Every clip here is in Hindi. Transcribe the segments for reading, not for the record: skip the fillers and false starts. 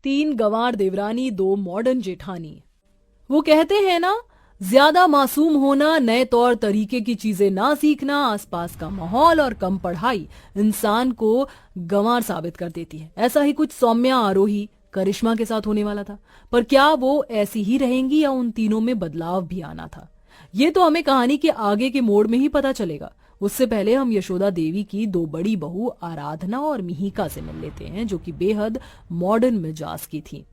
तीन गंवार देवरानी, दो मॉडर्न जेठानी। वो कहते हैं ना, ज्यादा मासूम होना, नए तौर तरीके की चीजें ना सीखना, आसपास का माहौल और कम पढ़ाई इंसान को गंवार साबित कर देती है। ऐसा ही कुछ सौम्या, आरोही, करिश्मा के साथ होने वाला था। पर क्या वो ऐसी ही रहेंगी या उन तीनों में बदलाव भी आना था, ये तो हमें कहानी के आगे के मोड़ में ही पता चलेगा। उससे पहले हम यशोदा देवी की दो बड़ी बहू आराधना और मिहिका से मिल लेते हैं, जो कि बेहद मॉडर्न मिजाज की थी।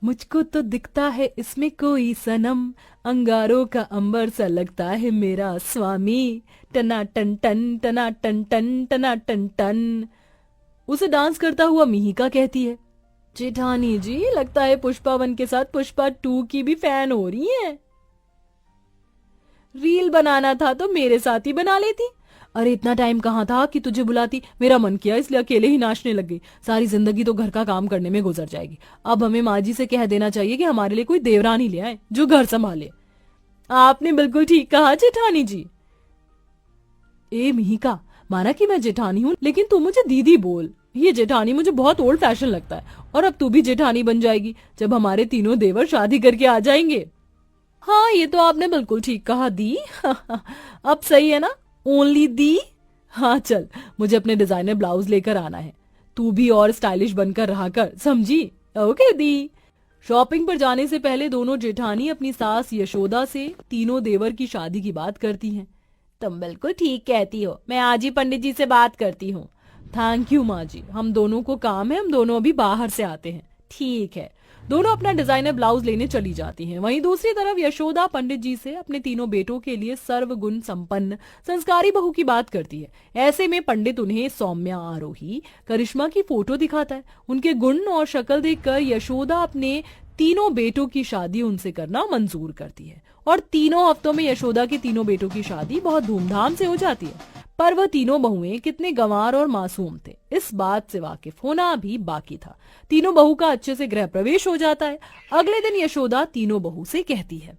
मुझको तो दिखता है इसमें कोई सनम, अंगारों का अंबर सा लगता है मेरा स्वामी, टना टन टन टना टन टन टना टन टन। उसे डांस करता हुआ मिहिका कहती है, जेठानी जी लगता है पुष्पा 1 के साथ पुष्पा 2 की भी फैन हो रही हैं। रील बनाना था तो मेरे साथ ही बना लेती। अरे इतना टाइम कहाँ था कि तुझे बुलाती, मेरा मन किया इसलिए अकेले ही नाचने लग गई। सारी जिंदगी तो घर का काम करने में गुजर जाएगी। अब हमें माँ जी से कह देना चाहिए कि हमारे लिए कोई देवरानी ले आए जो घर संभाले। आपने बिल्कुल ठीक कहा जेठानी जी। ए मिहिका, माना कि मैं जेठानी हूँ, लेकिन तू मुझे दीदी बोल। ये जेठानी मुझे बहुत ओल्ड फैशन लगता है। और अब तू भी जेठानी बन जाएगी जब हमारे तीनों देवर शादी करके आ जाएंगे। हाँ, ये तो आपने बिल्कुल ठीक कहा दी। अब सही है ना, ओनली दी। हाँ चल, मुझे अपने डिजाइनर ब्लाउज लेकर आना है। तू भी और स्टाइलिश बनकर रहा कर, समझी? ओके दी। शॉपिंग पर जाने से पहले दोनों जेठानी अपनी सास यशोदा से तीनों देवर की शादी की बात करती हैं। तुम बिल्कुल ठीक कहती हो, मैं आज ही पंडित जी से बात करती हूँ। थैंक यू माँ जी, हम दोनों को काम है, हम दोनों अभी बाहर से आते हैं। ठीक है। दोनों अपना डिजाइनर ब्लाउज लेने चली जाती हैं। वहीं दूसरी तरफ यशोदा पंडित जी से अपने तीनों बेटों के लिए सर्वगुण संपन्न संस्कारी बहू की बात करती है। ऐसे में पंडित उन्हें सौम्या, आरोही, करिश्मा की फोटो दिखाता है। उनके गुण और शक्ल देखकर यशोदा अपने तीनों बेटों की शादी उनसे करना मंजूर करती है और तीनों हफ्तों में यशोदा के तीनों बेटों की शादी बहुत धूमधाम से हो जाती है। पर वह तीनों बहुएं कितने गंवार और मासूम थे, इस बात से वाकिफ होना भी बाकी था। तीनों बहू का अच्छे से गृह प्रवेश हो जाता है। अगले दिन यशोदा तीनों बहू से कहती है,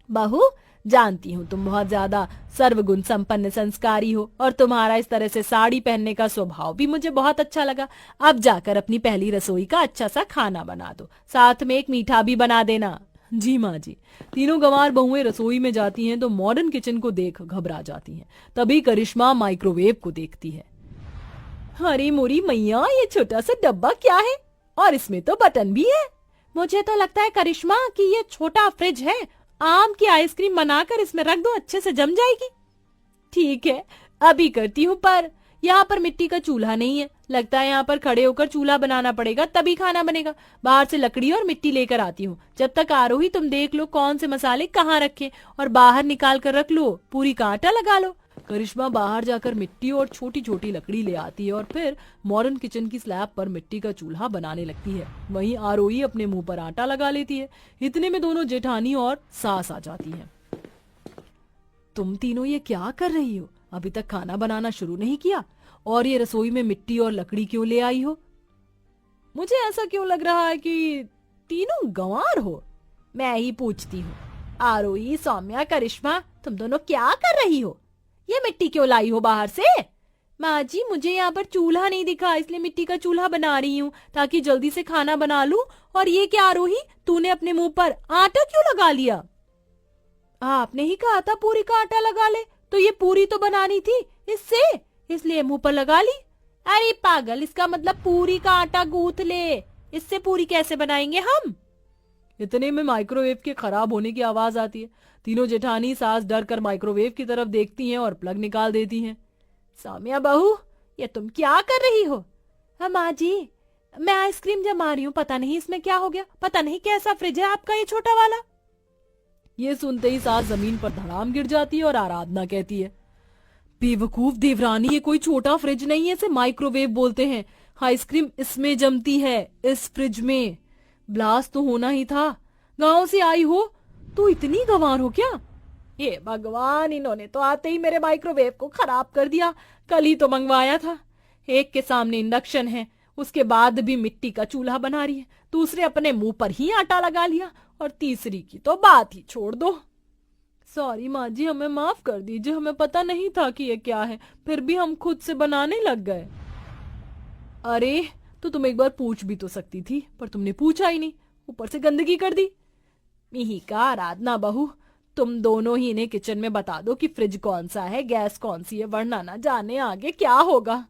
बहू, जानती हूँ तुम बहुत ज्यादा सर्वगुण संपन्न संस्कारी हो और तुम्हारा इस तरह से साड़ी पहनने का स्वभाव भी मुझे बहुत अच्छा लगा। अब जाकर अपनी पहली रसोई का अच्छा सा खाना बना दो, साथ में एक मीठा भी बना देना। जी माँ जी। तीनों गंवार बहुएं रसोई में जाती हैं तो मॉडर्न किचन को देख घबरा जाती हैं। तभी करिश्मा माइक्रोवेव को देखती है। अरे मोरी मैया, ये छोटा सा डब्बा क्या है? और इसमें तो बटन भी है। मुझे तो लगता है करिश्मा कि ये छोटा फ्रिज है, आम की आइसक्रीम बनाकर इसमें रख दो, अच्छे से जम जाएगी। ठीक है, अभी करती हूँ, पर यहाँ पर मिट्टी का चूल्हा नहीं है। लगता है यहाँ पर खड़े होकर चूल्हा बनाना पड़ेगा, तभी खाना बनेगा। बाहर से लकड़ी और मिट्टी लेकर आती हूँ। जब तक आरोही तुम देख लो कौन से मसाले कहाँ रखे और बाहर निकाल कर रख लो, पूरी का आटा लगा लो। करिश्मा बाहर जाकर मिट्टी और छोटी छोटी लकड़ी ले आती है और फिर मॉडर्न किचन की स्लैब पर मिट्टी का चूल्हा बनाने लगती है। वहीं आरोही अपने मुंह पर आटा लगा लेती है। इतने में दोनों जेठानी और सास आ जाती हैं। तुम तीनों ये क्या कर रही हो? अभी तक खाना बनाना शुरू नहीं किया और ये रसोई में मिट्टी और लकड़ी क्यों ले आई हो? मुझे ऐसा क्यों लग रहा है कि तीनों गंवार हो? मैं ही पूछती हूँ। आरोही, सौम्या, करिश्मा, तुम दोनों क्या कर रही हो? ये मिट्टी क्यों लाई हो बाहर से? माँ जी, मुझे यहाँ पर चूल्हा नहीं दिखा, इसलिए मिट्टी का चूल्हा बना रही हूँ ताकि जल्दी से खाना बना लूं। और ये क्या आरोही, तूने अपने मुंह पर आटा क्यों लगा लिया? आपने ही कहा था पूरी का आटा लगा ले, तो ये पूरी तो बनानी थी इससे, इसलिए मुंह पर लगा ली। अरे पागल, इसका मतलब पूरी का आटा गूंथ ले, इससे पूरी कैसे बनाएंगे हम? इतने में माइक्रोवेव के खराब होने की आवाज आती है। तीनों जेठानी सास डर कर माइक्रोवेव की तरफ देखती हैं और प्लग निकाल देती हैं। सौम्या बहू, ये तुम क्या कर रही हो? माँ जी, मैं आइसक्रीम जमा रही हूँ, पता नहीं इसमें क्या हो गया, पता नहीं कैसा फ्रिज है आपका ये छोटा वाला। ये सुनते ही सास जमीन पर धड़ाम गिर जाती है और आराधना कहती है, बेवकूफ देवरानी, ये कोई छोटा फ्रिज नहीं है, इसे माइक्रोवेव बोलते हैं। आइसक्रीम इसमें जमती है, इस फ्रिज में। ब्लास्ट तो होना ही था। गांव से आई हो तो इतनी गंवार हो क्या? ये भगवान, इन्होंने तो आते ही मेरे माइक्रोवेव को खराब कर दिया। कल ही तो मंगवाया था। एक के सामने इंडक्शन है, उसके बाद भी मिट्टी का चूल्हा बना रही है, दूसरे अपने मुंह पर ही आटा लगा लिया और तीसरी की तो बात ही छोड़ दो। सॉरी माँ जी, हमें माफ कर दीजिए, हमें पता नहीं था कि ये क्या है, फिर भी हम खुद से बनाने लग गए। अरे तो तुम एक बार पूछ भी तो सकती थी, पर तुमने पूछा ही नहीं, ऊपर से गंदगी कर दी। मिहिका, आराधना बहू, तुम दोनों ही इन्हें किचन में बता दो कि फ्रिज कौन सा है, गैस कौन सी है, वरना ना जाने आगे क्या होगा।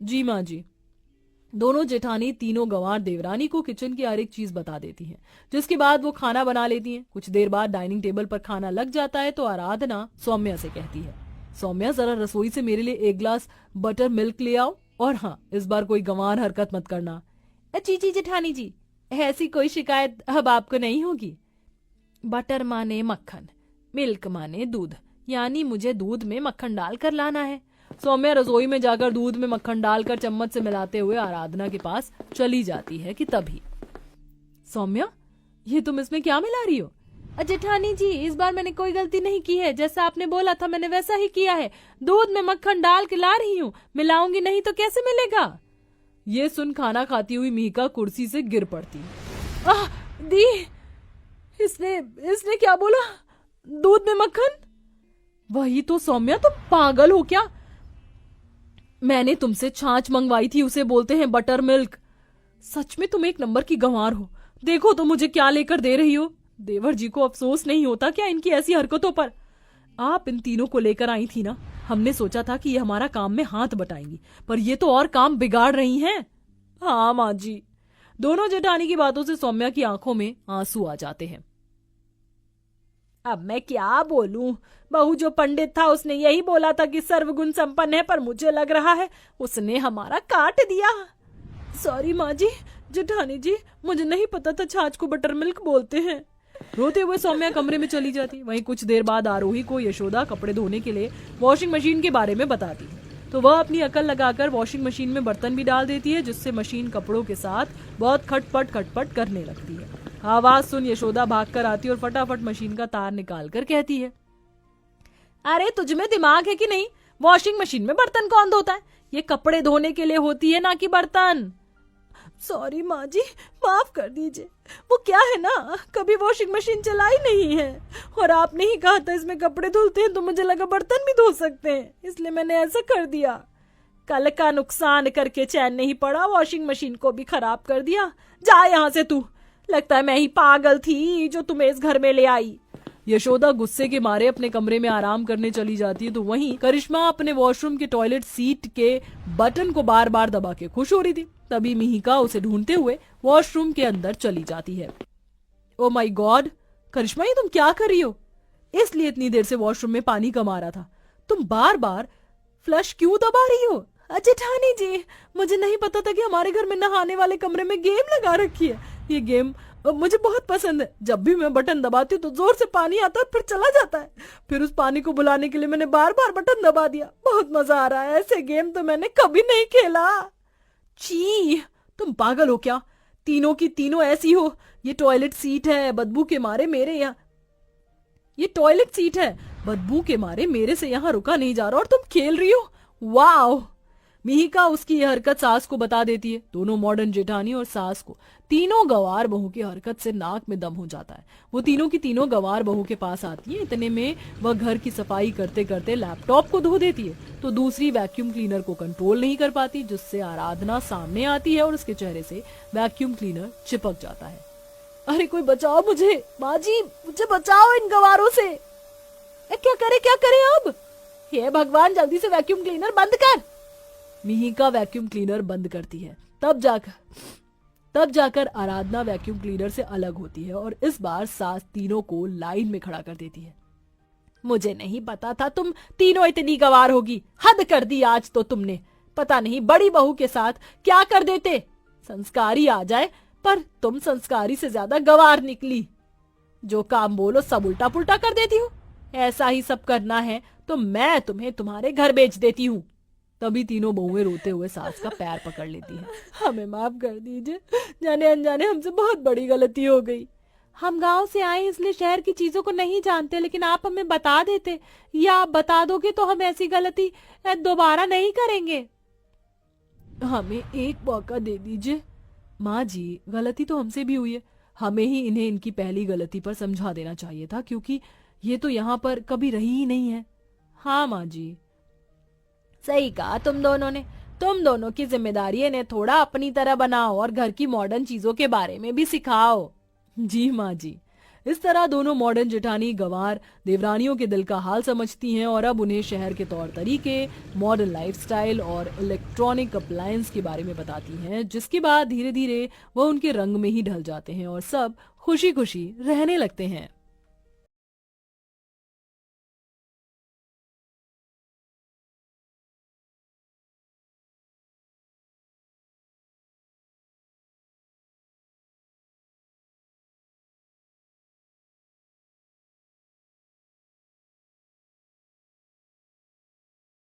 जी माँ जी। दोनों जेठानी तीनों गंवार देवरानी को किचन की हर एक चीज बता देती हैं, जिसके बाद वो खाना बना लेती हैं। कुछ देर बाद डाइनिंग टेबल पर खाना लग जाता है तो आराधना सौम्या से कहती है, सौम्या जरा रसोई से मेरे लिए 1 ग्लास बटर मिल्क ले आओ, और हाँ, इस बार कोई गंवार हरकत मत करना। जी जी जेठानी जी, ऐसी कोई शिकायत अब आपको नहीं होगी। बटर माने मक्खन, मिल्क माने दूध, यानी मुझे दूध में मक्खन डालकर लाना है। सौम्या रसोई में जाकर दूध में मक्खन डालकर चम्मच से मिलाते हुए आराधना के पास चली जाती है कि तभी, सौम्या, ये तुम इसमें क्या मिला रही हो? जेठानी जी, इस बार मैंने कोई गलती नहीं की है, जैसा आपने बोला था मैंने वैसा ही किया है। दूध में मक्खन डाल के ला रही हूँ, मिलाऊंगी नहीं तो कैसे मिलेगा? ये सुन खाना खाती हुई मिहिका कुर्सी से गिर पड़ती। दी, इसने क्या बोला? दूध में मक्खन? वही तो सौम्या, तुम पागल हो क्या? मैंने तुमसे छाछ मंगवाई थी, उसे बोलते हैं बटर मिल्क। सच में तुम एक नंबर की गंवार हो। देखो तो मुझे क्या लेकर दे रही हो। देवर जी को अफसोस नहीं होता क्या इनकी ऐसी हरकतों पर? आप इन तीनों को लेकर आई थी ना, हमने सोचा था कि ये हमारा काम में हाथ बटाएंगी, पर ये तो और काम बिगाड़ रही हैं। हाँ माँ जी। दोनों जेठानी की बातों से सौम्या की आंखों में आंसू आ जाते हैं। अब मैं क्या बोलूं, बहू जो पंडित था उसने यही बोला था कि सर्वगुण संपन्न है, पर मुझे लग रहा है उसने हमारा काट दिया। सॉरी माँ जी। जेठानी जी, मुझे नहीं पता था छाछ को बटर मिल्क बोलते हैं। रोते हुए सौम्या कमरे में चली जाती। वहीं कुछ देर बाद आरोही को यशोदा कपड़े धोने के लिए वॉशिंग मशीन के बारे में बताती है, तो वह अपनी अकल लगाकर वॉशिंग मशीन में बर्तन भी डाल देती है, जिससे मशीन कपड़ों के साथ बहुत खटपट करने लगती है। आवाज सुन यशोदा भागकर आती और फटाफट मशीन का तार निकाल कर कहती है, अरे तुझ में दिमाग है कि नहीं? वॉशिंग मशीन में बर्तन कौन धोता है? ये कपड़े धोने के लिए होती है, ना कि बर्तन। सॉरी माँ जी, माफ कर दीजिए। वो क्या है ना, कभी वॉशिंग मशीन चलाई नहीं है, और आपने ही कहा था इसमें कपड़े धुलते हैं, तो मुझे लगा बर्तन भी धो सकते हैं, इसलिए मैंने ऐसा कर दिया। कल का नुकसान करके चैन नहीं पड़ा, वॉशिंग मशीन को भी खराब कर दिया। जा यहाँ से तू। लगता है मैं ही पागल थी जो तुम्हें इस घर में ले आई। यशोदा गुस्से के मारे अपने कमरे में आराम करने चली जाती है, तो वहीं करिश्मा अपने वॉशरूम के टॉयलेट सीट के बटन को बार बार दबा के खुश हो रही थी। तभी मिहिका उसे ढूंढते हुए वॉशरूम के अंदर चली जाती है। ओ माय गॉड, करिश्मा, ये तुम क्या कर रही हो? इसलिए इतनी देर से वॉशरूम में पानी कम आ रहा था। तुम बार बार फ्लश क्यों दबा रही हो? जेठानी जी, मुझे नहीं पता था कि हमारे घर में नहाने वाले कमरे में गेम लगा रखी है। ये गेम मुझे बहुत पसंद है। जब भी मैं बटन दबाती हूँ तो जोर से पानी आता है, फिर चला जाता है। फिर उस पानी को बुलाने के लिए मैंने बार बार बटन दबा दिया। बहुत मजा आ रहा है। ऐसे गेम तो मैंने कभी नहीं खेला। छी, तुम पागल हो क्या? तीनों की तीनों ऐसी हो। ये टॉयलेट सीट है, बदबू के मारे मेरे यहाँ ये टॉयलेट सीट है, बदबू के मारे मेरे से यहाँ रुका नहीं जा रहा, और तुम खेल रही हो। वाओ। मिहिका उसकी यह हरकत सास को बता देती है। दोनों मॉडर्न जेठानी और सास को तीनों गवार बहू की हरकत से नाक में दम हो जाता है। वो तीनों की तीनों गवार बहू के पास आती है। इतने में वह घर की सफाई करते करते लैपटॉप को धो देती है, तो दूसरी वैक्यूम क्लीनर को कंट्रोल नहीं कर पाती, जिससे आराधना सामने आती है और उसके चेहरे से वैक्यूम क्लीनर चिपक जाता है। अरे कोई बचाओ मुझे, माँ जी, मुझे बचाओ इन गवारों से। क्या करे अब? हे भगवान, जल्दी से वैक्यूम क्लीनर बंद कर। मिहिका वैक्यूम क्लीनर बंद करती है। तब जाकर आराधना वैक्यूम क्लीनर से अलग होती है, और इस बार सास तीनों को लाइन में खड़ा कर देती है। मुझे नहीं पता था तुम तीनों इतनी गवार होगी। हद कर दी आज तो तुमने। पता नहीं बड़ी बहू के साथ क्या कर देते। संस्कारी आ जाए, पर तुम संस्कारी से ज्यादा गवार निकली। जो काम बोलो सब उल्टा पुल्टा कर देती हो। ऐसा ही सब करना है तो मैं तुम्हें तुम्हारे घर भेज देती हूँ। तभी तीनों बहुएं रोते हुए सास का पैर पकड़ लेती हैं। हमें माफ कर दीजिए, जाने अनजाने हमसे बहुत बड़ी गलती हो गई। हम गांव से आए इसलिए शहर की चीजों को नहीं जानते, लेकिन आप हमें बता देते, या आप बता दोगे तो हम ऐसी गलती दोबारा नहीं करेंगे। हमें एक मौका दे दीजिए। माँ जी, गलती तो हमसे भी हुई है। हमें ही इन्हें इनकी पहली गलती पर समझा देना चाहिए था, क्योंकि ये तो यहाँ पर कभी रही ही नहीं है। हाँ माँ जी, सही कहा तुम दोनों ने। तुम दोनों की जिम्मेदारी है इन्हें थोड़ा अपनी तरह बनाओ और घर की मॉडर्न चीजों के बारे में भी सिखाओ। जी माँ जी। इस तरह दोनों मॉडर्न जेठानी गंवार देवरानियों के दिल का हाल समझती हैं और अब उन्हें शहर के तौर तरीके, मॉडर्न लाइफस्टाइल और इलेक्ट्रॉनिक अप्लायंस के बारे में बताती हैं, जिसके बाद धीरे धीरे वह उनके रंग में ही ढल जाते हैं और सब खुशी खुशी रहने लगते हैं।